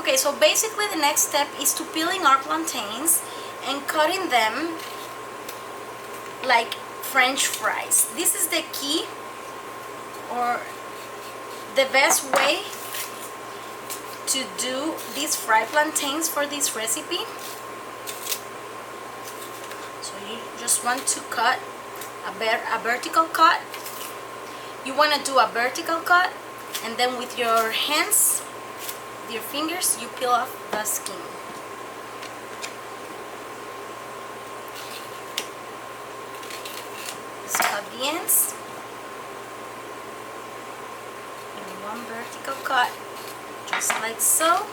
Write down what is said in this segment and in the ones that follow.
Okay, so basically the next step is to peeling our plantains and cutting them like French fries. This is the key, or the best way to do these fried plantains for this recipe. So you just want to cut a vertical cut. You want to do a vertical cut, and then with your hands, your fingers, you peel off the skin. Just cut the ends in one vertical cut, just like so.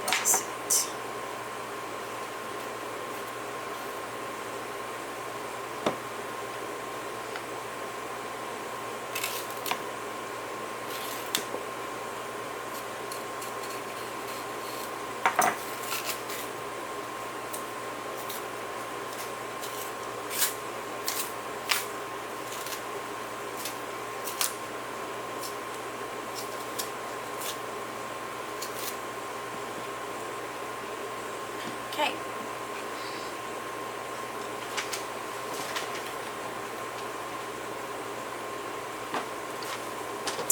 That's it. Okay.